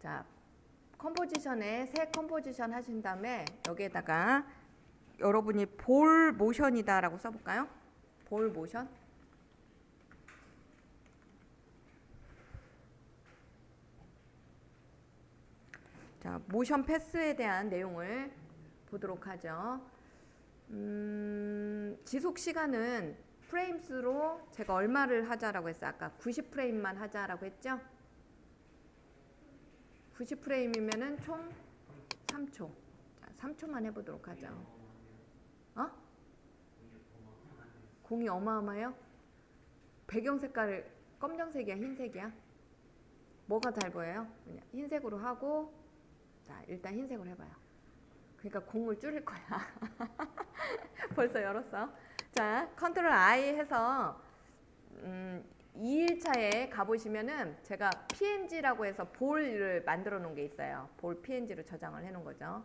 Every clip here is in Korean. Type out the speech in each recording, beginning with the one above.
자, 컴포지션에 새 컴포지션 하신 다음에 여기에다가 여러분이 볼 모션이다 라고 써볼까요? 볼 모션. 자, 모션 패스에 대한 내용을 보도록 하죠. 지속 시간은 프레임수로 제가 얼마를 하자라고 했어요? 아까 90프레임만 하자라고 했죠? 90프레임이면은 총 3초. 자, 3초만 해보도록 하죠. 어? 공이 어마어마해요? 배경 색깔 검정색이야, 흰색이야? 뭐가 잘 보여요? 그냥 흰색으로 하고, 자, 일단 흰색으로 해봐요. 그러니까 공을 줄일 거야. 벌써 열었어. 자, 컨트롤 I 해서 2일차에 가보시면은 제가 PNG라고 해서 볼을 만들어 놓은 게 있어요. 볼 PNG로 저장을 해 놓은 거죠.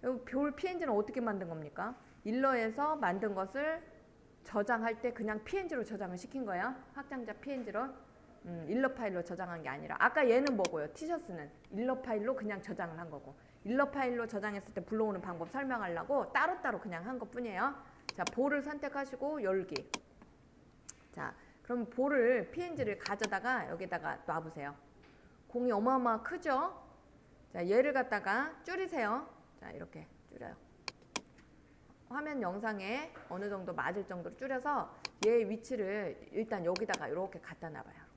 볼 PNG는 어떻게 만든 겁니까? 일러에서 만든 것을 저장할 때 그냥 PNG로 저장을 시킨 거예요. 확장자 PNG로. 일러 파일로 저장한 게 아니라, 아까 얘는 뭐고요? 티셔츠는 일러 파일로 그냥 저장을 한 거고, 일러 파일로 저장했을 때 불러오는 방법 설명하려고 따로따로 그냥 한 것 뿐이에요. 자, 볼을 선택하시고 열기. 자, 그럼 볼을 PNG를 가져다가 여기다가 놔보세요. 공이 어마어마 크죠? 자, 얘를 갖다가 줄이세요. 자, 이렇게 줄여요. 화면 영상에 어느 정도 맞을 정도로 줄여서 얘 위치를 일단 여기다가 이렇게 갖다 놔봐요.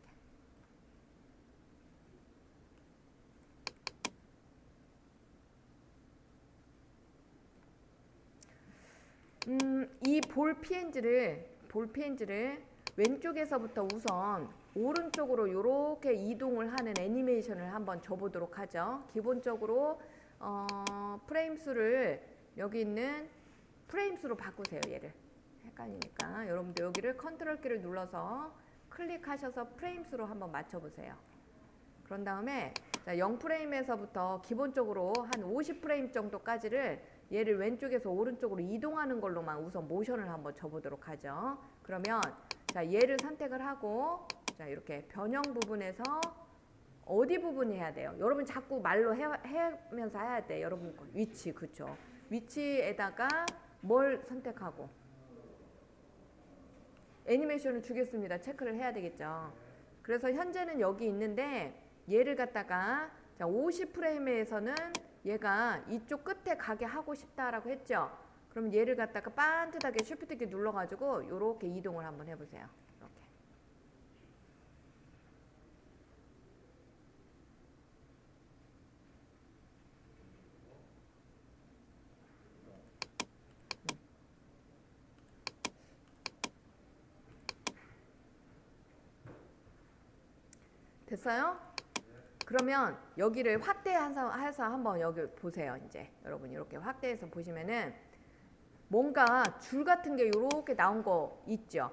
이 볼 PNG를 왼쪽에서부터 우선 오른쪽으로 이렇게 이동을 하는 애니메이션을 한번 줘보도록 하죠. 기본적으로 프레임 수를 여기 있는 프레임 수로 바꾸세요. 얘를 헷갈리니까 여러분들 여기를 컨트롤 키를 눌러서 클릭하셔서 프레임 수로 한번 맞춰보세요. 그런 다음에 0프레임에서부터 기본적으로 한 50프레임 정도까지를 얘를 왼쪽에서 오른쪽으로 이동하는 걸로만 우선 모션을 한번 줘보도록 하죠. 그러면 자, 얘를 선택을 하고, 자, 이렇게 변형 부분에서 어디 부분이 해야 돼요? 여러분 자꾸 말로 해면서 해야 돼. 여러분 위치, 그쵸? 위치에다가 뭘 선택하고 애니메이션을 주겠습니다. 체크를 해야 되겠죠. 그래서 현재는 여기 있는데 얘를 갖다가 자, 50프레임에서는 얘가 이쪽 끝에 가게 하고 싶다라고 했죠. 그럼 얘를 갖다가 반듯하게 쉬프트 키 눌러가지고 이렇게 이동을 한번 해보세요. 이렇게. 됐어요? 그러면 여기를 확대해서 한번 여기 보세요. 이제 여러분 이렇게 확대해서 보시면은 뭔가 줄 같은 게 이렇게 나온 거 있죠.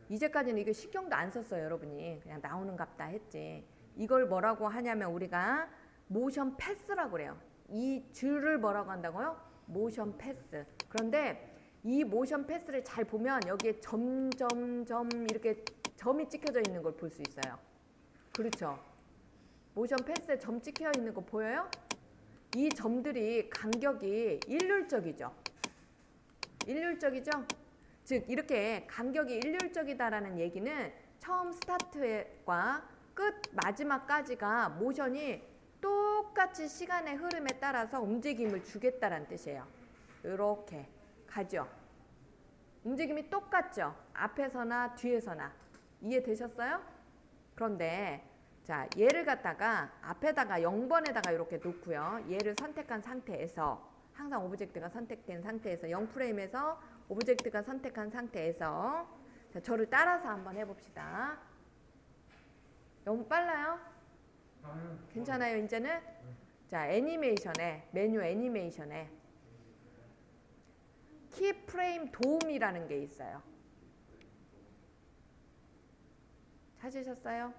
이제까지는 이게 신경도 안 썼어요. 여러분이 그냥 나오는 갑다 했지. 이걸 뭐라고 하냐면 우리가 모션 패스라고 그래요. 이 줄을 뭐라고 한다고요? 모션 패스. 그런데 이 모션 패스를 잘 보면 여기에 점 이렇게 점이 찍혀져 있는 걸 볼 수 있어요. 그렇죠? 모션 패스에 점 찍혀 있는 거 보여요? 이 점들이 간격이 일률적이죠. 일률적이죠? 즉 이렇게 간격이 일률적이다라는 얘기는 처음 스타트과 끝 마지막까지가 모션이 똑같이 시간의 흐름에 따라서 움직임을 주겠다라는 뜻이에요. 이렇게 가죠. 움직임이 똑같죠? 앞에서나 뒤에서나. 이해되셨어요? 그런데 자, 얘를 갖다가 앞에다가 0번에다가 이렇게 놓고요. 얘를 선택한 상태에서 항상 오브젝트가 선택된 상태에서 0프레임에서 오브젝트가 선택한 상태에서 자, 저를 따라서 한번 해봅시다. 너무 빨라요? 괜찮아요 이제는? 자, 애니메이션에 메뉴 애니메이션에 키프레임 도움이라는 게 있어요. 찾으셨어요?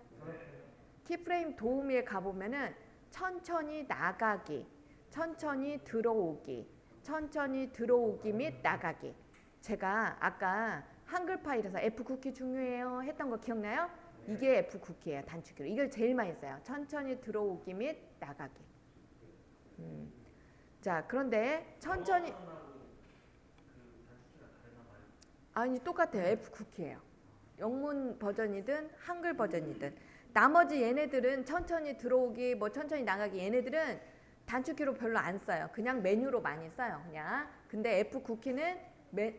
키프레임 도우미에 가보면은 천천히 나가기, 천천히 들어오기, 천천히 들어오기 및 나가기. 제가 아까 한글 파일에서 F 쿠키 중요해요 했던 거 기억나요? 이게 F 쿠키예요. 단축키로. 이걸 제일 많이 써요. 천천히 들어오기 및 나가기. 자, 그런데 천천히 아니 똑같아요. F 쿠키예요. 영문 버전이든 한글 버전이든. 나머지 얘네들은 천천히 들어오기 뭐 천천히 나가기 얘네들은 단축키로 별로 안 써요. 그냥 메뉴로 많이 써요. 그냥. 근데 F 쿠키는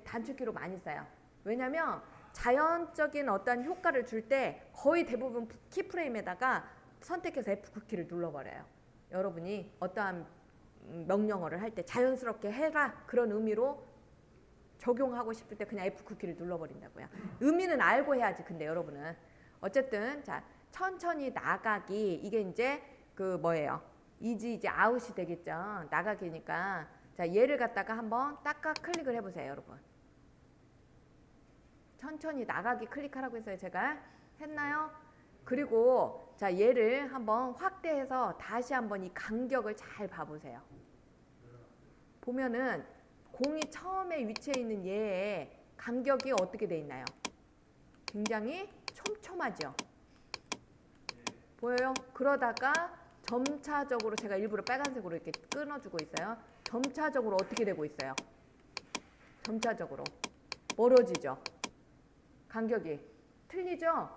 단축키로 많이 써요. 왜냐면 자연적인 어떤 효과를 줄 때 거의 대부분 키프레임에다가 선택해서 F 쿠키를 눌러버려요. 여러분이 어떠한 명령어를 할 때 자연스럽게 해라 그런 의미로 적용하고 싶을 때 그냥 F 쿠키를 눌러버린다고요. 의미는 알고 해야지. 근데 여러분은 어쨌든 자 천천히 나가기 이게 이제 그 뭐예요? 이제 아웃이 되겠죠. 나가기니까 자 얘를 갖다가 한번 딱딱 클릭을 해보세요, 여러분. 천천히 나가기 클릭하라고 했어요. 제가 했나요? 그리고 자 얘를 한번 확대해서 다시 한번 이 간격을 잘 봐보세요. 보면은 공이 처음에 위치해 있는 얘의 간격이 어떻게 돼 있나요? 굉장히 촘촘하죠. 보여요? 그러다가 점차적으로 제가 일부러 빨간색으로 이렇게 끊어주고 있어요. 점차적으로 어떻게 되고 있어요? 점차적으로 멀어지죠. 간격이 틀리죠?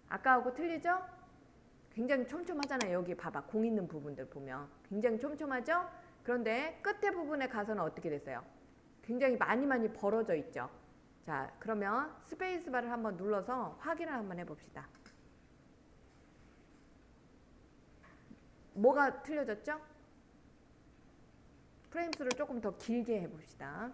아까하고 틀리죠? 굉장히 촘촘하잖아요. 여기 봐봐. 공 있는 부분들 보면 굉장히 촘촘하죠? 그런데 끝에 부분에 가서는 어떻게 됐어요? 굉장히 많이 벌어져 있죠. 자, 그러면 스페이스바를 한번 눌러서 확인을 한번 해봅시다. 뭐가 틀려졌죠? 프레임 수를 조금 더 길게 해봅시다.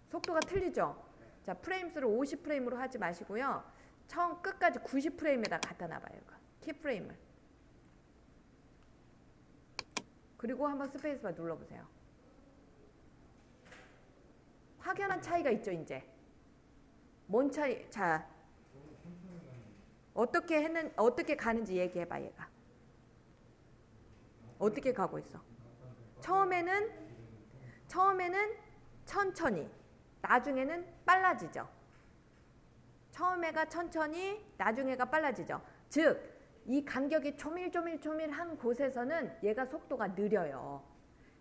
속도가 틀리죠? 자, 프레임 수를 50프레임으로 하지 마시고요. 처음 끝까지 90프레임에다 갖다 놔봐요. 키프레임을. 그리고 한번 스페이스바 눌러보세요. 확연한 차이가 있죠, 이제. 뭔 차이? 자, 어떻게 가는지 얘기해봐, 얘가. 어떻게 가고 있어? 처음에는 천천히, 나중에는 빨라지죠. 처음에가 천천히, 나중에가 빨라지죠. 즉, 이 간격이 조밀조밀한 곳에서는 얘가 속도가 느려요.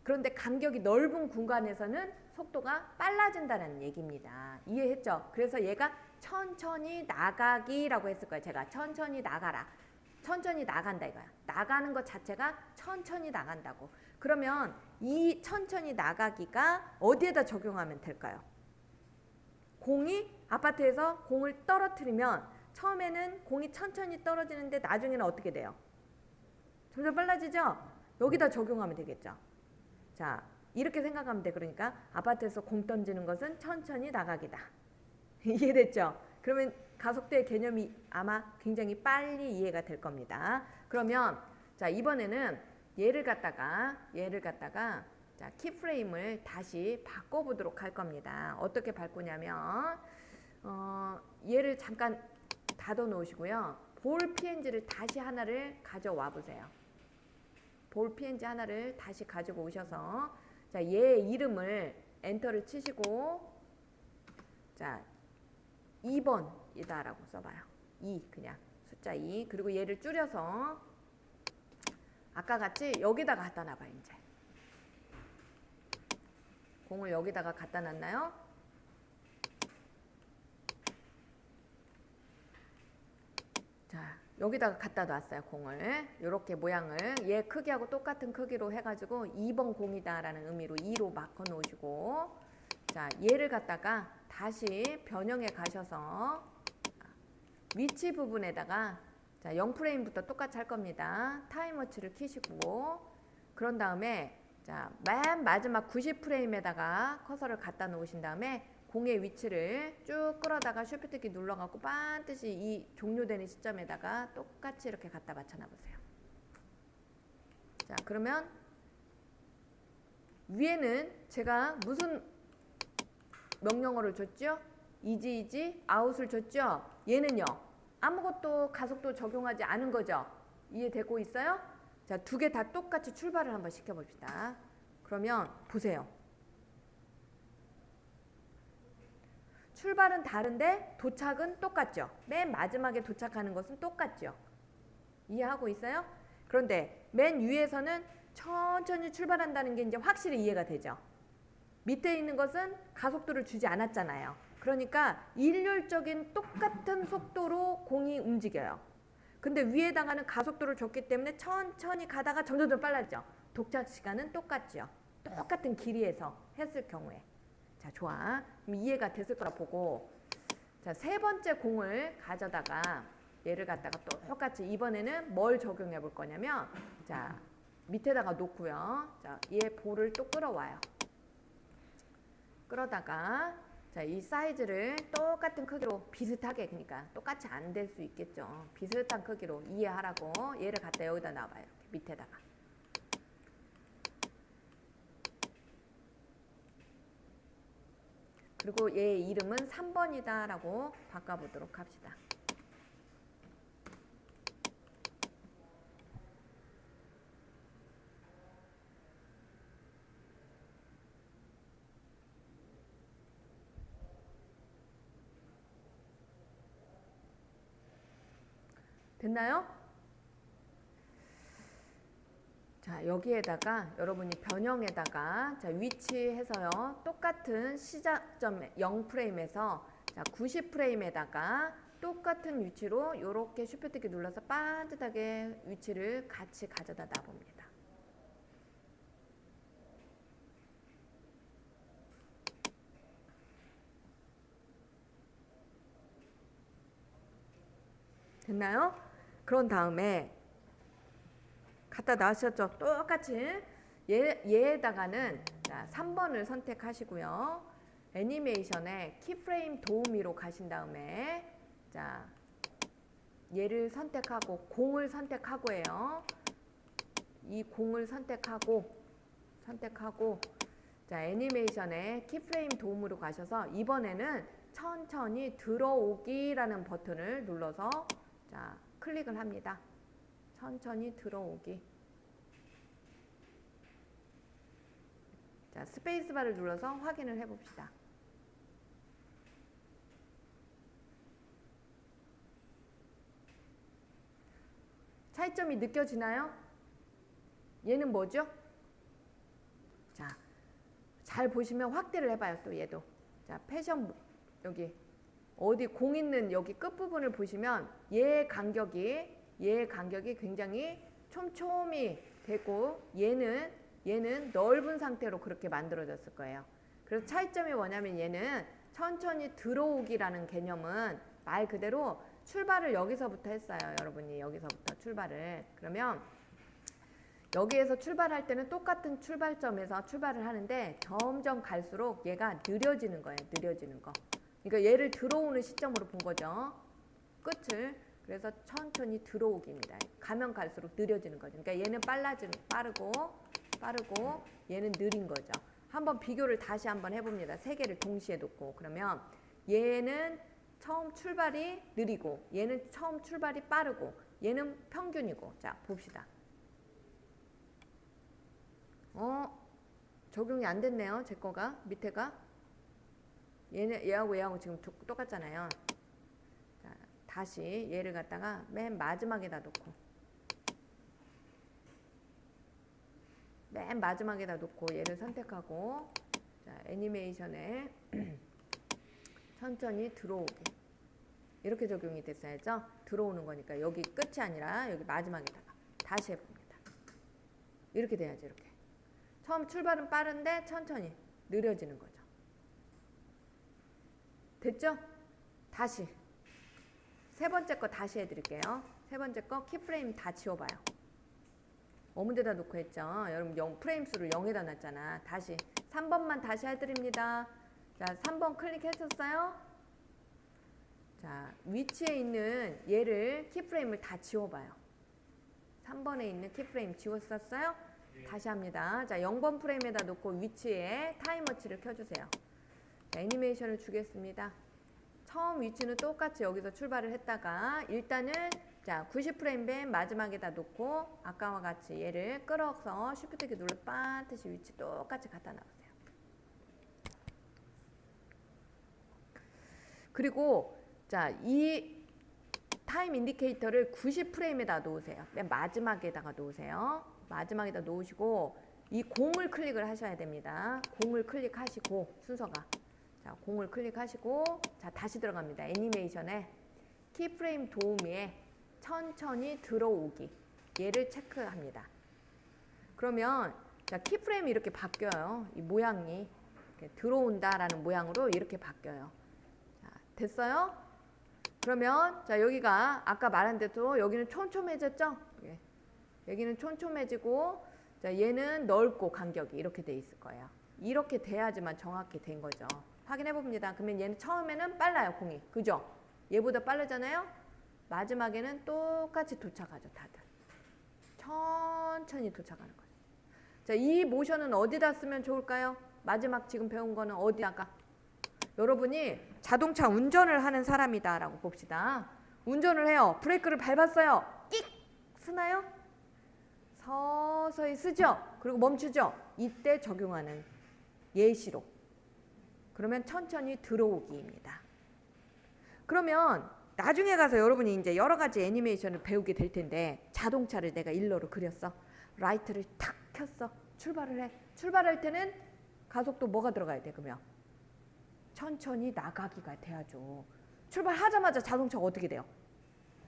그런데 간격이 넓은 공간에서는 속도가 빨라진다는 얘기입니다. 이해했죠? 그래서 얘가 천천히 나가기라고 했을 거예요. 제가 천천히 나가라. 천천히 나간다 이거야. 나가는 것 자체가 천천히 나간다고. 그러면 이 천천히 나가기가 어디에다 적용하면 될까요? 공이 아파트에서 공을 떨어뜨리면 처음에는 공이 천천히 떨어지는데 나중에는 어떻게 돼요? 점점 빨라지죠? 여기다 적용하면 되겠죠. 자, 이렇게 생각하면 돼. 그러니까 아파트에서 공 던지는 것은 천천히 나가기다. 이해됐죠? 그러면 가속도의 개념이 아마 굉장히 빨리 이해가 될 겁니다. 그러면 자 이번에는 얘를 갖다가 자 키프레임을 다시 바꿔보도록 할 겁니다. 어떻게 바꾸냐면 얘를 잠깐 닫아 놓으시고요. 볼 PNG를 다시 하나를 가져와 보세요. 볼 PNG 하나를 다시 가지고 오셔서 자 얘 이름을 엔터를 치시고 자 2번이다 라고 써봐요. 2 그냥 숫자 2 그리고 얘를 줄여서 아까 같이 여기다가 갖다 놔봐요. 이제 공을 여기다가 갖다 놨나요? 자 여기다가 갖다 놨어요. 공을 이렇게 모양을 얘 크기하고 똑같은 크기로 해가지고 2번 공이다 라는 의미로 2로 바꿔 놓으시고 자 얘를 갖다가 다시 변형해 가셔서 위치 부분에다가 자 0프레임부터 똑같이 할 겁니다. 타임워치를 켜시고 그런 다음에 자 맨 마지막 90프레임에다가 커서를 갖다 놓으신 다음에 공의 위치를 쭉 끌어다가 쉬프트 키 눌러갖고 반드시 이 종료되는 시점에다가 똑같이 이렇게 갖다 맞춰놔 보세요. 자 그러면 위에는 제가 무슨 명령어를 줬죠? 이지 아웃을 줬죠? 얘는요 아무것도 가속도 적용하지 않은 거죠? 이해되고 있어요? 자, 두 개 다 똑같이 출발을 한번 시켜봅시다. 그러면 보세요. 출발은 다른데 도착은 똑같죠. 맨 마지막에 도착하는 것은 똑같죠. 이해하고 있어요? 그런데 맨 위에서는 천천히 출발한다는 게 이제 확실히 이해가 되죠. 밑에 있는 것은 가속도를 주지 않았잖아요. 그러니까 일률적인 똑같은 속도로 공이 움직여요. 근데 위에다가는 가속도를 줬기 때문에 천천히 가다가 점점 빨라지죠. 도착 시간은 똑같죠. 똑같은 길이에서 했을 경우에. 자, 좋아. 그럼 이해가 됐을 거라 보고, 자, 세 번째 공을 가져다가 얘를 갖다가 똑같이 이번에는 뭘 적용해 볼 거냐면, 자, 밑에다가 놓고요. 자, 얘 볼을 또 끌어와요. 끌어다가, 자, 이 사이즈를 똑같은 크기로 비슷하게, 그러니까 똑같이 안 될 수 있겠죠. 비슷한 크기로 이해하라고 얘를 갖다 여기다 놔봐요. 이렇게 밑에다가. 그리고 얘 이름은 3번이다 라고 바꿔보도록 합시다. 됐나요? 자, 여기에다가 여러분이 변형에다가 자, 위치해서요. 똑같은 시작점 0프레임에서 자, 90프레임에다가 똑같은 위치로 이렇게 쉬프트키 눌러서 반듯하게 위치를 같이 가져다 놔봅니다. 됐나요? 그런 다음에 갖다 놔셨죠? 똑같이 얘에다가는 자, 3번을 선택하시고요. 애니메이션에 키프레임 도우미로 가신 다음에 자, 얘를 선택하고 공을 선택하고요. 이 공을 선택하고 자, 애니메이션에 키프레임 도움으로 가셔서 이번에는 천천히 들어오기라는 버튼을 눌러서 자, 클릭을 합니다. 천천히 들어오기. 자, 스페이스바를 눌러서 확인을 해봅시다. 차이점이 느껴지나요? 얘는 뭐죠? 자, 잘 보시면 확대를 해봐요. 또 얘도. 자, 패션 여기 어디 공 있는 여기 끝부분을 보시면 얘 간격이 굉장히 촘촘히 되고 얘는 넓은 상태로 그렇게 만들어졌을 거예요. 그래서 차이점이 뭐냐면 얘는 천천히 들어오기라는 개념은 말 그대로 출발을 여기서부터 했어요. 여러분이 여기서부터 출발을. 그러면 여기에서 출발할 때는 똑같은 출발점에서 출발을 하는데 점점 갈수록 얘가 느려지는 거예요. 느려지는 거. 그러니까 얘를 들어오는 시점으로 본 거죠. 끝을. 그래서 천천히 들어오기입니다. 가면 갈수록 느려지는 거죠. 그러니까 얘는 빠르고 얘는 느린 거죠. 한번 비교를 다시 한번 해봅니다. 세 개를 동시에 놓고. 그러면 얘는 처음 출발이 느리고 얘는 처음 출발이 빠르고 얘는 평균이고. 자, 봅시다. 적용이 안 됐네요. 제 거가 밑에가 얘하고 지금 똑같잖아요. 자, 다시 얘를 갖다가 맨 마지막에다 놓고 얘를 선택하고 자, 애니메이션에 천천히 들어오게 이렇게 적용이 됐어야죠. 들어오는 거니까 여기 끝이 아니라 여기 마지막에다가 다시 해봅니다. 이렇게 돼야죠. 이렇게 처음 출발은 빠른데 천천히 느려지는 거죠. 됐죠? 다시 세 번째 거 다시 해드릴게요. 세 번째 거 키프레임 다 지워봐요. 어느 데다 놓고 했죠? 여러분 프레임 수를 0에다 놨잖아. 다시 3번만 다시 해드립니다. 자, 3번 클릭했었어요? 자, 위치에 있는 얘를 키프레임을 다 지워봐요. 3번에 있는 키프레임 지웠었어요? 다시 합니다. 자, 0번 프레임에다 놓고 위치에 타임워치를 켜주세요. 자, 애니메이션을 주겠습니다. 처음 위치는 똑같이 여기서 출발을 했다가 일단은 자, 90프레임 맨 마지막에다 놓고 아까와 같이 얘를 끌어서 쉬프트키 눌러 반드시 위치 똑같이 갖다 놔보세요. 그리고 자, 이 타임 인디케이터를 90프레임에다 놓으세요. 맨 마지막에다가 놓으세요. 마지막에다 놓으시고 이 공을 클릭을 하셔야 됩니다. 공을 클릭하시고 순서가 자, 공을 클릭하시고 자, 다시 들어갑니다. 애니메이션에 키프레임 도우미에 천천히 들어오기 얘를 체크합니다. 그러면 자, 키프레임이 이렇게 바뀌어요. 이 모양이 이렇게 들어온다라는 모양으로 이렇게 바뀌어요. 자, 됐어요? 그러면 자, 여기가 아까 말한 대로 여기는 촘촘해졌죠? 예. 여기는 촘촘해지고 자, 얘는 넓고 간격이 이렇게 돼 있을 거예요. 이렇게 돼야지만 정확히 된 거죠. 확인해 봅니다. 그러면 얘는 처음에는 빨라요, 공이. 그죠? 얘보다 빠르잖아요? 마지막에는 똑같이 도착하죠, 다들. 천천히 도착하는 거죠. 자, 이 모션은 어디다 쓰면 좋을까요? 마지막 지금 배운 거는 어디다가? 여러분이 자동차 운전을 하는 사람이다라고 봅시다. 운전을 해요. 브레이크를 밟았어요. 끽! 쓰나요? 서서히 쓰죠. 그리고 멈추죠. 이때 적용하는 예시로. 그러면 천천히 들어오기입니다. 그러면 나중에 가서 여러분이 이제 여러 가지 애니메이션을 배우게 될 텐데 자동차를 내가 일러로 그렸어. 라이트를 탁 켰어. 출발을 해. 출발할 때는 가속도 뭐가 들어가야 돼? 그러면 천천히 나가기가 돼야죠. 출발하자마자 자동차가 어떻게 돼요?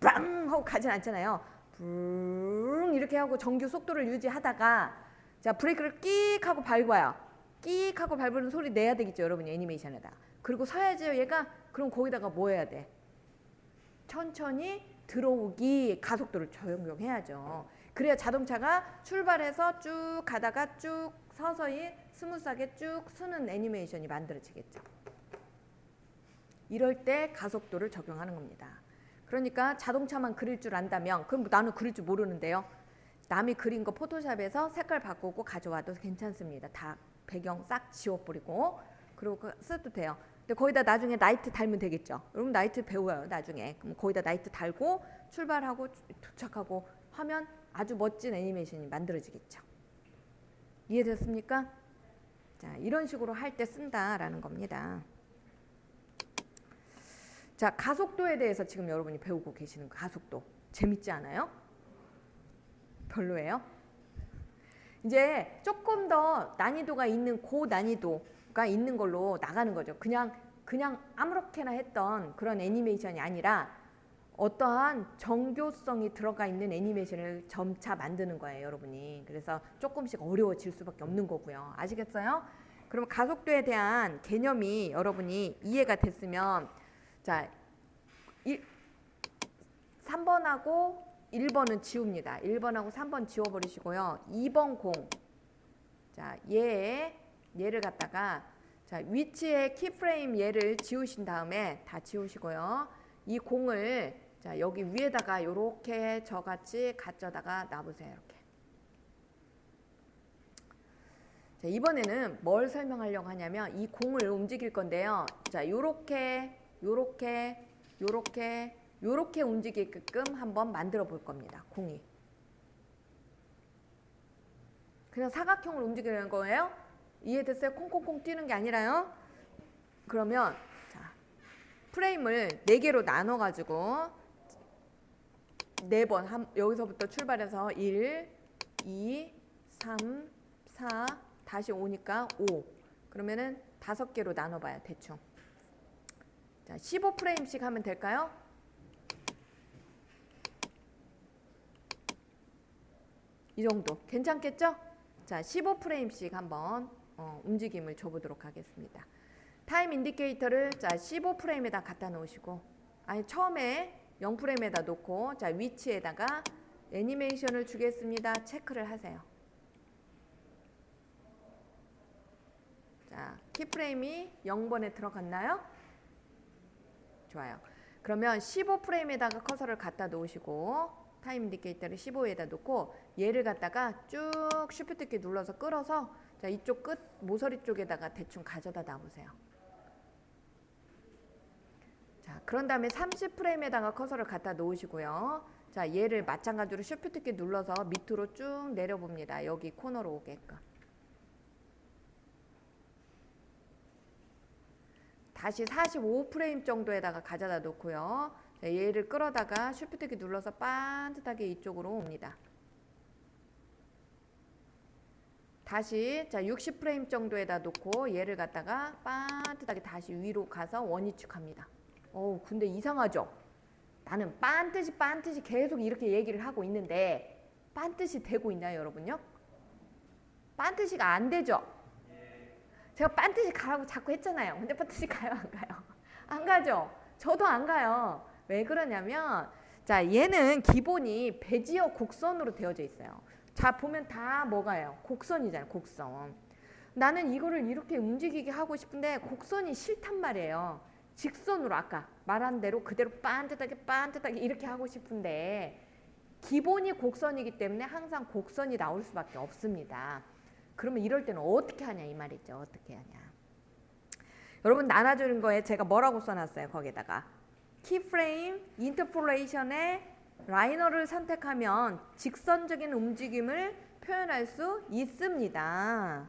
빵 하고 가진 않잖아요. 붕 이렇게 하고 정규 속도를 유지하다가 자, 브레이크를 끽 하고 밟아요. 끽 하고 밟는 소리 내야 되겠죠, 여러분이 애니메이션에다. 그리고 서야죠, 얘가. 그럼 거기다가 뭐 해야 돼? 천천히 들어오기 가속도를 적용해야죠. 그래야 자동차가 출발해서 쭉 가다가 쭉 서서히 스무스하게 쭉 쓰는 애니메이션이 만들어지겠죠. 이럴 때 가속도를 적용하는 겁니다. 그러니까 자동차만 그릴 줄 안다면 그럼 나는 그릴 줄 모르는데요. 남이 그린 거 포토샵에서 색깔 바꾸고 가져와도 괜찮습니다. 다 배경 싹 지워버리고 그리고 써도 돼요. 근데 거기다 나중에 라이트 달면 되겠죠. 여러분 라이트 배워요, 나중에. 그럼 거기다 라이트 달고 출발하고 도착하고 하면 아주 멋진 애니메이션이 만들어지겠죠. 이해됐습니까? 자, 이런 식으로 할 때 쓴다라는 겁니다. 자, 가속도에 대해서 지금 여러분이 배우고 계시는 가속도. 재밌지 않아요? 별로예요? 이제 조금 더 난이도가 있는 고난이도가 있는 걸로 나가는 거죠. 그냥 아무렇게나 했던 그런 애니메이션이 아니라 어떠한 정교성이 들어가 있는 애니메이션을 점차 만드는 거예요, 여러분이. 그래서 조금씩 어려워질 수밖에 없는 거고요. 아시겠어요? 그럼 가속도에 대한 개념이 여러분이 이해가 됐으면 자, 3번하고 1번은 지웁니다. 1번하고 3번 지워버리시고요. 2번 공. 자, 얘를 갖다가 자, 위치에 키프레임 얘를 지우신 다음에 다 지우시고요. 이 공을 자, 여기 위에다가 요렇게 저같이 갖져다가 놔보세요. 이렇게. 자, 이번에는 뭘 설명하려고 하냐면 이 공을 움직일 건데요. 자, 요렇게 움직이게끔 한번 만들어 볼 겁니다. 공이. 그냥 사각형으로 움직이는 거예요. 이해됐어요? 콩콩콩 뛰는 게 아니라요. 그러면 자, 프레임을 4개로 나눠 가지고 4번 여기서부터 출발해서 1, 2, 3, 4 다시 5니까 5. 그러면은 5개로 나눠 봐요. 대충. 자, 15프레임씩 하면 될까요? 이 정도. 괜찮겠죠? 자, 15프레임씩 한번 움직임을 줘보도록 하겠습니다. 타임 인디케이터를 자, 15프레임에다 갖다 놓으시고 아니 처음에 0프레임에다 놓고 자, 위치에다가 애니메이션을 주겠습니다. 체크를 하세요. 자, 키프레임이 0번에 들어갔나요? 좋아요. 그러면 15프레임에다가 커서를 갖다 놓으시고 타임 인디케이터를 15에다 놓고 얘를 갖다가 쭉 쉬프트 키 눌러서 끌어서 자, 이쪽 끝 모서리 쪽에다가 대충 가져다 놔보세요. 자, 그런 다음에 30프레임에다가 커서를 갖다 놓으시고요. 자, 얘를 마찬가지로 쉬프트 키 눌러서 밑으로 쭉 내려봅니다. 여기 코너로 오게끔. 다시 45프레임 정도에다가 가져다 놓고요. 자, 얘를 끌어다가 쉬프트키 눌러서 반듯하게 이쪽으로 옵니다. 다시 자 60프레임 정도에다 놓고 얘를 갖다가 반듯하게 다시 위로 가서 원위축합니다. 근데 이상하죠? 나는 반듯이 계속 이렇게 얘기를 하고 있는데 반듯이 되고 있나요, 여러분요? 반듯이가 안 되죠? 제가 반듯이 가라고 자꾸 했잖아요. 근데 반듯이 가요, 안 가요? 안 가죠? 저도 안 가요. 왜 그러냐면 자 얘는 기본이 베지어 곡선으로 되어져 있어요. 자 보면 다 뭐가요? 곡선이잖아요. 곡선. 나는 이거를 이렇게 움직이게 하고 싶은데 곡선이 싫단 말이에요. 직선으로 아까 말한 대로 그대로 반듯하게 이렇게 하고 싶은데 기본이 곡선이기 때문에 항상 곡선이 나올 수밖에 없습니다. 그러면 이럴 때는 어떻게 하냐 이 말이죠. 어떻게 하냐. 여러분 나눠주는 거에 제가 뭐라고 써놨어요. 거기다가 키프레임 인터폴레이션에 라이너를 선택하면 직선적인 움직임을 표현할 수 있습니다.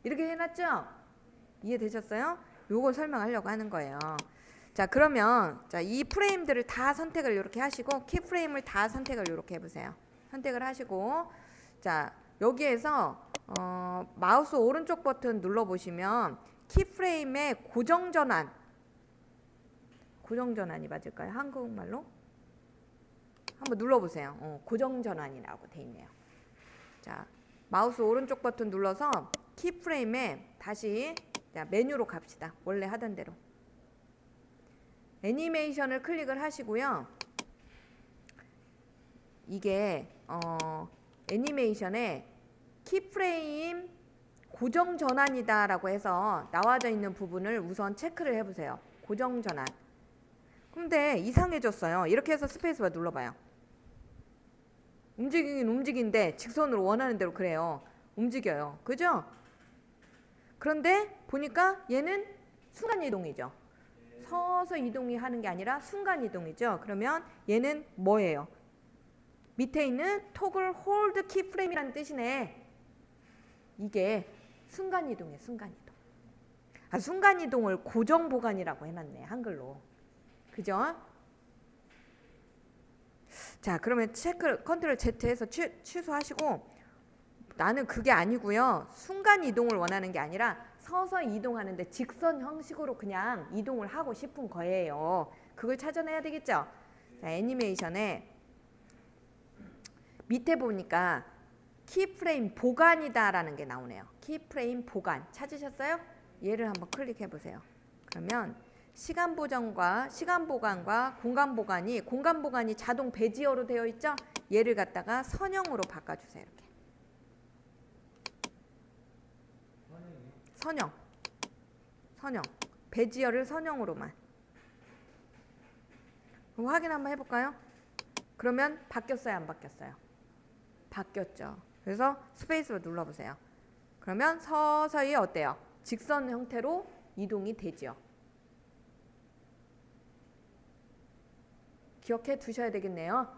이렇게 해놨죠? 이해되셨어요? 요걸 설명하려고 하는 거예요. 자 그러면 자, 이 프레임들을 다 선택을 이렇게 하시고 키프레임을 다 선택을 이렇게 해보세요. 선택을 하시고 자 여기에서 마우스 오른쪽 버튼 눌러보시면 키프레임의 고정전환이 맞을까요? 한국말로? 한번 눌러보세요. 고정전환이라고 돼 있네요. 자, 마우스 오른쪽 버튼 눌러서 키프레임에 다시 자, 메뉴로 갑시다. 원래 하던 대로. 애니메이션을 클릭을 하시고요. 이게 애니메이션에 키프레임 고정 전환이다 라고 해서 나와져 있는 부분을 우선 체크를 해보세요. 고정 전환. 근데 이상해졌어요. 이렇게 해서 스페이스바 눌러봐요. 움직이긴 움직이는데 직선으로 원하는 대로 그래요. 움직여요. 그죠? 그런데 보니까 얘는 순간이동이죠. 서서 이동이 하는 게 아니라 순간이동이죠. 그러면 얘는 뭐예요? 밑에 있는 토글 홀드 키프레임이라는 뜻이네. 이게 순간이동이에요. 순간이동. 순간이동을 고정보관이라고 해놨네. 한글로. 그죠? 자 그러면 체크 컨트롤 Z 해서 취소하시고 나는 그게 아니고요. 순간이동을 원하는 게 아니라 서서 이동하는데 직선 형식으로 그냥 이동을 하고 싶은 거예요. 그걸 찾아내야 되겠죠? 자, 애니메이션에 밑에 보니까 키프레임 보관이다 라는 게 나오네요. 키프레임 보관 찾으셨어요? 얘를 한번 클릭해 보세요. 그러면 시간 보관과 공간 보관이 자동 베지어로 되어 있죠? 얘를 갖다가 선형으로 바꿔주세요. 이렇게. 선형. 베지어를 선형으로만. 확인 한번 해볼까요? 그러면 바뀌었어요? 안 바뀌었어요? 바뀌었죠. 그래서 스페이스로 눌러보세요. 그러면 서서히 어때요? 직선 형태로 이동이 되죠. 기억해 두셔야 되겠네요.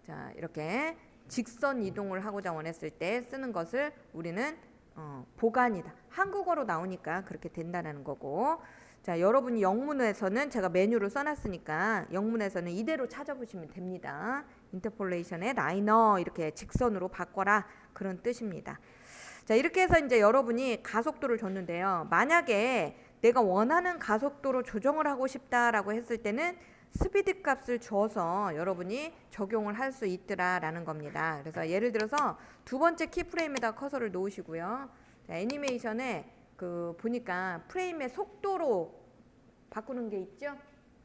자, 이렇게 직선 이동을 하고자 원했을 때 쓰는 것을 우리는 보관이다. 한국어로 나오니까 그렇게 된다는 거고. 자, 여러분이 영문에서는 제가 메뉴를 써놨으니까 영문에서는 이대로 찾아보시면 됩니다. 인터폴레이션의 라이너 이렇게 직선으로 바꿔라 그런 뜻입니다. 자, 이렇게 해서 이제 여러분이 가속도를 줬는데요. 만약에 내가 원하는 가속도로 조정을 하고 싶다라고 했을 때는 스피드 값을 줘서 여러분이 적용을 할 수 있더라라는 겁니다. 그래서 예를 들어서 두 번째 키프레임에다 커서를 놓으시고요. 자, 애니메이션에 보니까 프레임의 속도로 바꾸는 게 있죠?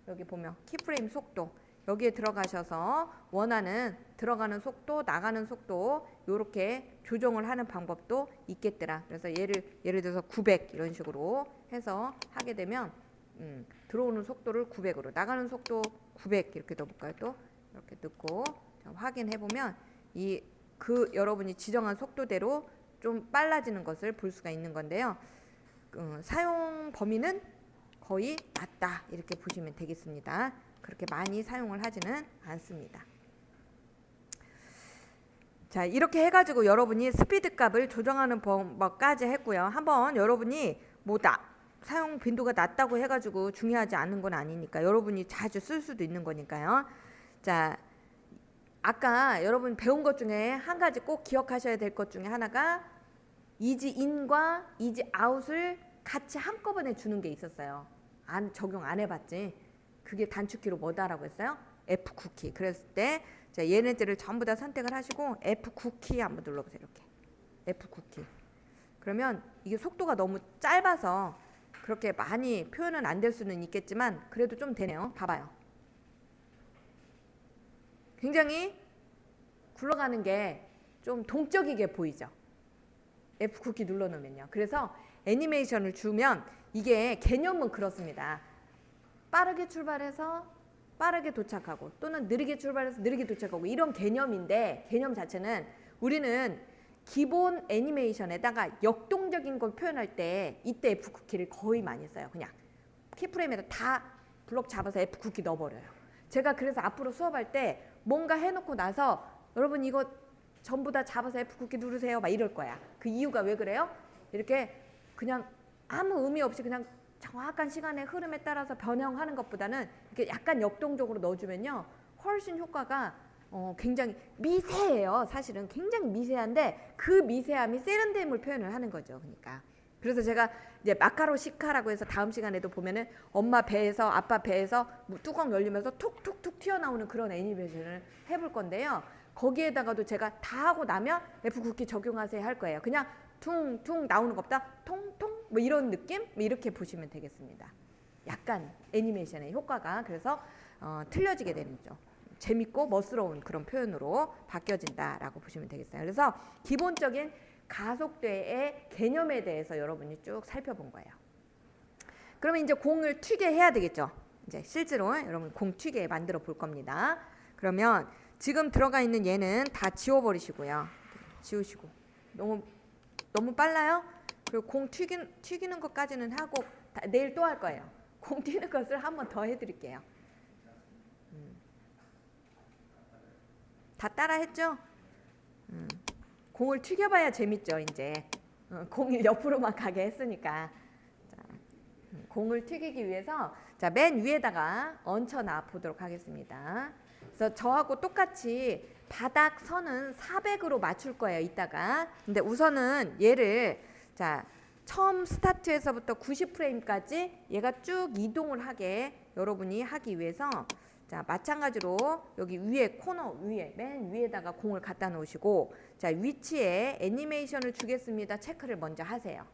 여기 보면 키프레임 속도. 여기에 들어가셔서 원하는 들어가는 속도, 나가는 속도 요렇게 조정을 하는 방법도 있겠더라. 그래서 예를 들어서 900 이런 식으로 해서 하게 되면 들어오는 속도를 900으로 나가는 속도 900 이렇게 넣어볼까요? 또 이렇게 넣고 확인해 보면 여러분이 지정한 속도대로 좀 빨라지는 것을 볼 수가 있는 건데요. 사용 범위는 거의 낮다 이렇게 보시면 되겠습니다. 그렇게 많이 사용을 하지는 않습니다. 자, 이렇게 해가지고 여러분이 스피드 값을 조정하는 방법까지 했고요. 한번 여러분이 사용 빈도가 낮다고 해가지고 중요하지 않은 건 아니니까 여러분이 자주 쓸 수도 있는 거니까요. 자, 아까 여러분 배운 것 중에 한 가지 꼭 기억하셔야 될 것 중에 하나가 이지 인과 이지 아웃을 같이 한꺼번에 주는 게 있었어요. 적용 안 해봤지. 그게 단축키로 뭐다라고 했어요? F9키. 그랬을 때 자, 얘네들을 전부 다 선택을 하시고 F9키 한번 눌러보세요. 이렇게 F9키. 그러면 이게 속도가 너무 짧아서 그렇게 많이 표현은 안 될 수는 있겠지만 그래도 좀 되네요. 봐봐요. 굉장히 굴러가는 게 좀 동적이게 보이죠. F9키 눌러놓으면요. 그래서 애니메이션을 주면 이게 개념은 그렇습니다. 빠르게 출발해서 빠르게 도착하고 또는 느리게 출발해서 느리게 도착하고 이런 개념인데 개념 자체는 우리는 기본 애니메이션에다가 역동적인 걸 표현할 때 이때 F9키를 거의 많이 써요. 그냥 키프레임에다 다 블럭 잡아서 F9키 넣어버려요. 제가 그래서 앞으로 수업할 때 뭔가 해놓고 나서 여러분 이거 전부 다 잡아서 F9키 누르세요 막 이럴 거야. 그 이유가 왜 그래요? 이렇게 그냥 아무 의미 없이 그냥 정확한 시간의 흐름에 따라서 변형하는 것보다는 이렇게 약간 역동적으로 넣어주면요 훨씬 효과가 굉장히 미세해요. 사실은 굉장히 미세한데 그 미세함이 세련됨을 표현을 하는 거죠. 그러니까 그래서 제가 이제 마카로시카라고 해서 다음 시간에도 보면은 엄마 배에서 아빠 배에서 뚜껑 열리면서 툭툭툭 튀어나오는 그런 애니메이션을 해볼 건데요. 거기에다가도 제가 다 하고 나면 F9키 적용하세요 할 거예요. 그냥 퉁퉁 나오는 것보다 통통 뭐 이런 느낌? 뭐 이렇게 보시면 되겠습니다. 약간 애니메이션의 효과가 그래서 틀려지게 되는 거죠. 재밌고 멋스러운 그런 표현으로 바뀌어진다라고 보시면 되겠어요. 그래서 기본적인 가속도의 개념에 대해서 여러분이 쭉 살펴본 거예요. 그러면 이제 공을 튀게 해야 되겠죠. 이제 실제로 여러분 공 튀게 만들어 볼 겁니다. 그러면 지금 들어가 있는 얘는 다 지워버리시고요. 지우시고 너무 빨라요? 그리고 공 튀기는 것까지는 하고 내일 또 할 거예요. 공 튀는 것을 한 번 더 해드릴게요. 다 따라 했죠? 공을 튀겨봐야 재밌죠. 이제 공이 옆으로만 가게 했으니까. 자, 공을 튀기기 위해서 자, 맨 위에다가 얹혀놔 보도록 하겠습니다. 그래서 저하고 똑같이 바닥 선은 400으로 맞출 거예요. 이따가. 근데 우선은 얘를 자 처음 스타트에서부터 90프레임까지 얘가 쭉 이동을 하게 여러분이 하기 위해서 자 마찬가지로 여기 위에 코너 위에 맨 위에다가 공을 갖다 놓으시고 자 위치에 애니메이션을 주겠습니다. 체크를 먼저 하세요.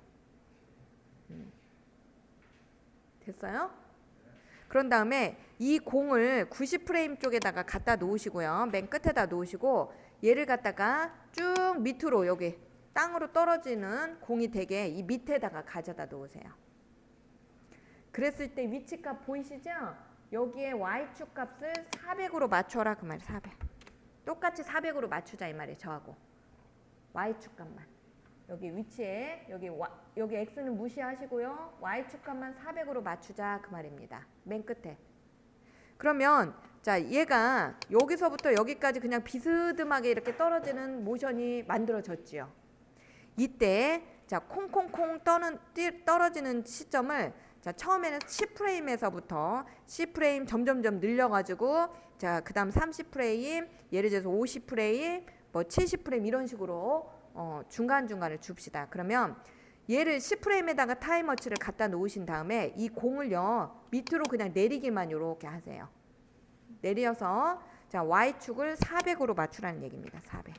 됐어요? 그런 다음에 이 공을 90프레임 쪽에다가 갖다 놓으시고요. 맨 끝에다 놓으시고 얘를 갖다가 쭉 밑으로 여기 땅으로 떨어지는 공이 되게 이 밑에다가 가져다 놓으세요. 그랬을 때 위치값 보이시죠? 여기에 Y축 값을 400으로 맞춰라 그 말이에요. 400. 똑같이 400으로 맞추자 이 말이에요. 저하고. Y축 값만. 여기 위치에 여기 X는 무시하시고요. Y축 값만 400으로 맞추자 그 말입니다. 맨 끝에. 그러면 자 얘가 여기서부터 여기까지 그냥 비스듬하게 이렇게 떨어지는 모션이 만들어졌지요. 이때 자 콩콩콩 떨어지는 시점을 자 처음에는 10프레임에서부터 10프레임 점점점 늘려가지고 자 그다음 30프레임 예를 들어서 50프레임 뭐 70프레임 이런 식으로 중간중간을 줍시다. 그러면 얘를 10프레임에다가 타임워치를 갖다 놓으신 다음에 이 공을요 밑으로 그냥 내리기만 이렇게 하세요. 내려서 자 Y축을 400으로 맞추라는 얘기입니다. 400.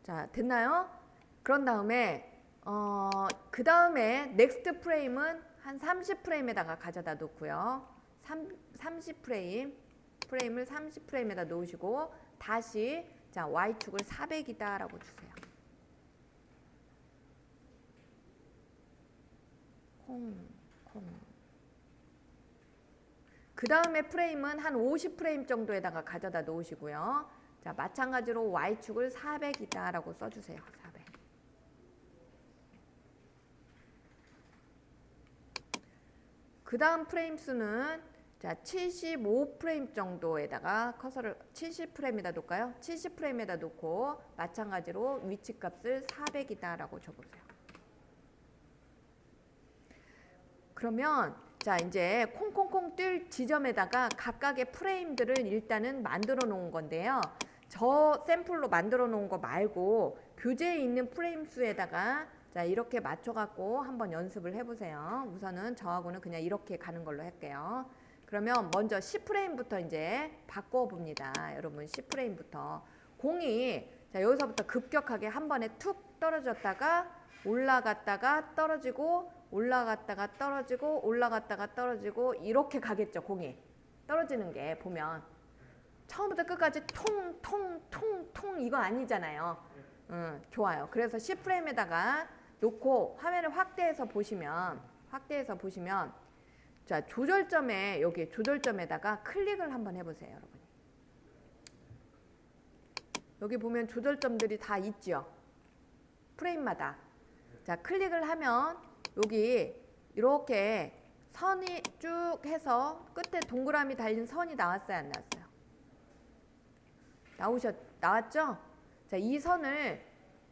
자 됐나요? 그런 다음에 그 다음에 넥스트 프레임은 한 30프레임에다가 가져다 놓고요. 30프레임을 30프레임에다 놓으시고 다시 자 Y축을 400이다 라고 주세요. 그 다음에 프레임은 한 50프레임 정도에다가 가져다 놓으시고요. 자 마찬가지로 Y축을 400이다 라고 써주세요. 400. 그 다음 프레임 수는 자, 75프레임 정도에다가 커서를 70프레임에다 놓을까요? 70프레임에다 놓고 마찬가지로 위치값을 400이다라고 적어보세요. 그러면 자, 이제 콩콩콩 뜰 지점에다가 각각의 프레임들을 일단은 만들어 놓은 건데요. 저 샘플로 만들어 놓은 거 말고 교재에 있는 프레임 수에다가 자, 이렇게 맞춰 갖고 한번 연습을 해 보세요. 우선은 저하고는 그냥 이렇게 가는 걸로 할게요. 그러면 먼저 10프레임부터 이제 바꿔 봅니다. 여러분 10프레임부터 공이 자, 여기서부터 급격하게 한 번에 툭 떨어졌다가 올라갔다가 떨어지고 올라갔다가 떨어지고 올라갔다가 떨어지고 이렇게 가겠죠. 공이 떨어지는 게 보면 처음부터 끝까지 통통통통 이거 아니잖아요. 좋아요. 그래서 10프레임에다가 놓고 화면을 확대해서 보시면 자, 조절점에 여기 조절점에다가 클릭을 한번 해보세요, 여러분. 여기 보면 조절점들이 다 있죠. 프레임마다. 자, 클릭을 하면 여기 이렇게 선이 쭉 해서 끝에 동그라미 달린 선이 나왔어요, 안 나왔어요? 나왔죠? 자, 이 선을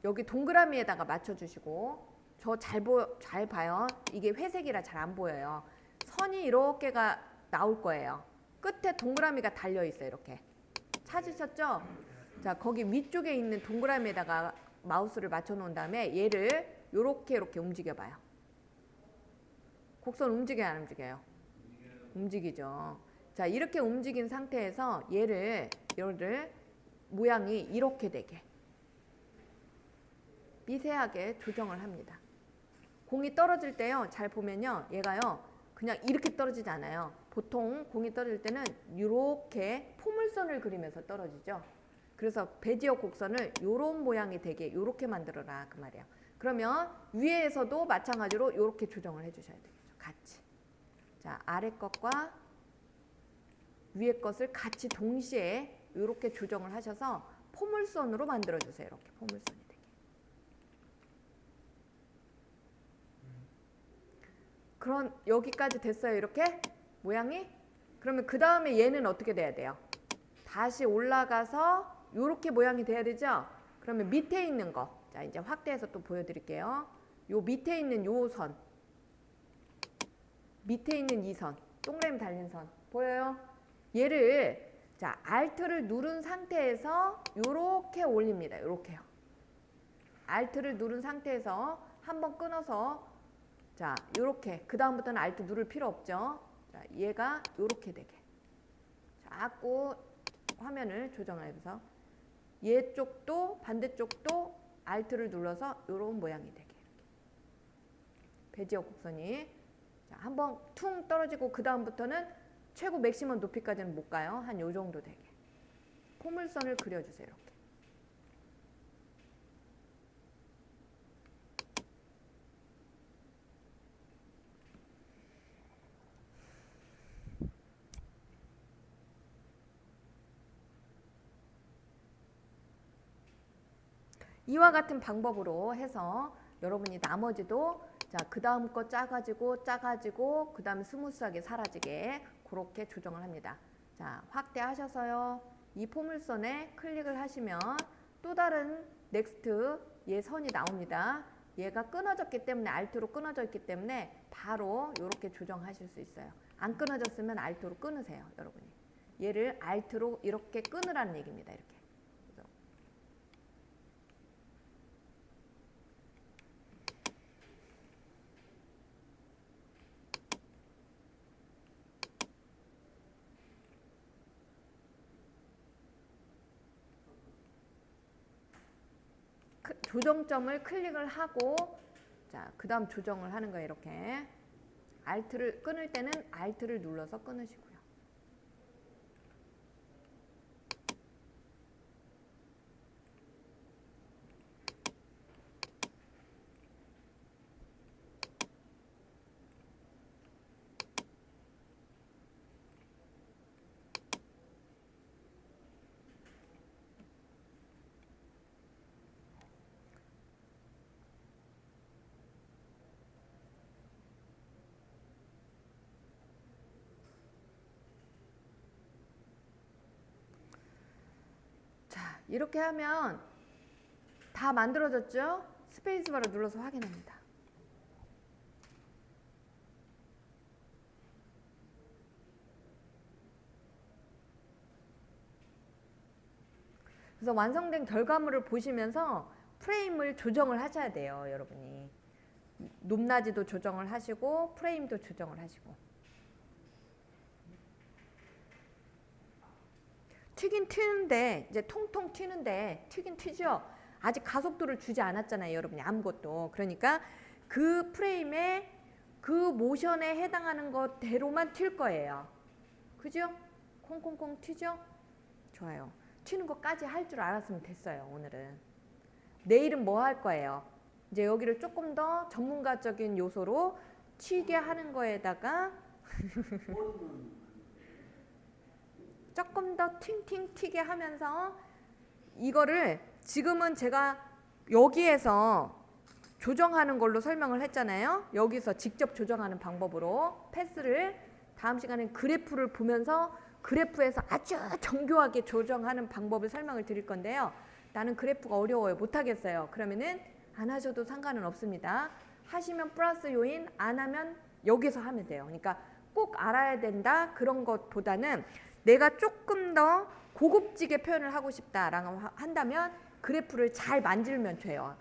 여기 동그라미에다가 맞춰주시고 저 잘 봐요. 이게 회색이라 잘 안 보여요. 선이 이렇게가 나올 거예요. 끝에 동그라미가 달려 있어요. 이렇게 찾으셨죠? 자, 거기 위쪽에 있는 동그라미에다가 마우스를 맞춰 놓은 다음에 얘를 이렇게 움직여 봐요. 곡선 움직여요, 안 움직여요? 움직이죠. 자, 이렇게 움직인 상태에서 얘를 모양이 이렇게 되게 미세하게 조정을 합니다. 공이 떨어질 때요, 잘 보면요, 얘가요 그냥 이렇게 떨어지지 않아요. 보통 공이 떨어질 때는 이렇게 포물선을 그리면서 떨어지죠. 그래서 베지어 곡선을 이런 모양이 되게 이렇게 만들어라 그 말이에요. 그러면 위에서도 마찬가지로 이렇게 조정을 해주셔야 되겠죠. 같이. 자, 아래 것과 위에 것을 같이 동시에 이렇게 조정을 하셔서 포물선으로 만들어주세요. 이렇게 포물선이 되게. 그럼 여기까지 됐어요. 이렇게 모양이. 그러면 그 다음에 얘는 어떻게 돼야 돼요? 다시 올라가서 이렇게 모양이 돼야 되죠? 그러면 밑에 있는 거. 자, 이제 확대해서 또 보여드릴게요. 요 밑에 있는 요 선. 밑에 있는 이 선. 동그라미 달린 선. 보여요? 얘를 자, Alt를 누른 상태에서 요렇게 올립니다. 요렇게요. Alt를 누른 상태에서 한번 끊어서 자, 요렇게. 그 다음부터는 Alt 누를 필요 없죠. 자, 얘가 요렇게 되게. 자꾸 화면을 조정하면서 얘 쪽도 반대쪽도 Alt를 눌러서 요런 모양이 되게. 베지어 곡선이 자, 한번 퉁 떨어지고 그 다음부터는 최고 맥시멈 높이까지는 못 가요. 한 요 정도 되게. 포물선을 그려주세요. 이렇게. 이와 같은 방법으로 해서 여러분이 나머지도 자, 그 다음 거 짜가지고 그 다음에 스무스하게 사라지게 그렇게 조정을 합니다. 자, 확대하셔서요. 이 포물선에 클릭을 하시면 또 다른 넥스트 얘 선이 나옵니다. 얘가 끊어졌기 때문에 Alt로 끊어져 있기 때문에 바로 이렇게 조정하실 수 있어요. 안 끊어졌으면 Alt로 끊으세요, 여러분이. 얘를 Alt로 이렇게 끊으라는 얘기입니다. 이렇게. 조정점을 클릭을 하고 자, 그 다음 조정을 하는 거예요. 이렇게 Alt를 끊을 때는 Alt를 눌러서 끊으시고요. 이렇게 하면 다 만들어졌죠? 스페이스바를 눌러서 확인합니다. 그래서 완성된 결과물을 보시면서 프레임을 조정을 하셔야 돼요, 여러분이. 높낮이도 조정을 하시고 프레임도 조정을 하시고. 튀긴 튀는데 이제 통통 튀는데 튀긴 튀죠. 아직 가속도를 주지 않았잖아요, 여러분이. 아무것도. 그러니까 그 프레임에 그 모션에 해당하는 것대로만 튈 거예요. 그죠? 콩콩콩 튀죠? 좋아요. 튀는 것까지 할 줄 알았으면 됐어요, 오늘은. 내일은 뭐 할 거예요? 이제 여기를 조금 더 전문가적인 요소로 튀게 하는 거에다가 조금 더 팅팅 튀게 하면서 이거를 지금은 제가 여기에서 조정하는 걸로 설명을 했잖아요. 여기서 직접 조정하는 방법으로 패스를, 다음 시간엔 그래프를 보면서 그래프에서 아주 정교하게 조정하는 방법을 설명을 드릴 건데요. 나는 그래프가 어려워요, 못하겠어요. 그러면은 안 하셔도 상관은 없습니다. 하시면 플러스 요인, 안 하면 여기서 하면 돼요. 그러니까 꼭 알아야 된다 그런 것보다는 내가 조금 더 고급지게 표현을 하고 싶다라고 한다면 그래프를 잘 만들면 돼요.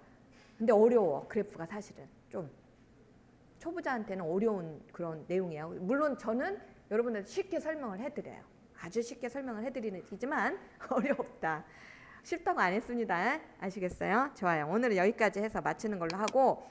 근데 어려워, 그래프가 사실은. 좀 초보자한테는 어려운 그런 내용이에요. 물론 저는 여러분들 쉽게 설명을 해드려요. 아주 쉽게 설명을 해드리지만 어렵다. 쉽다고 안 했습니다. 아시겠어요? 좋아요. 오늘은 여기까지 해서 마치는 걸로 하고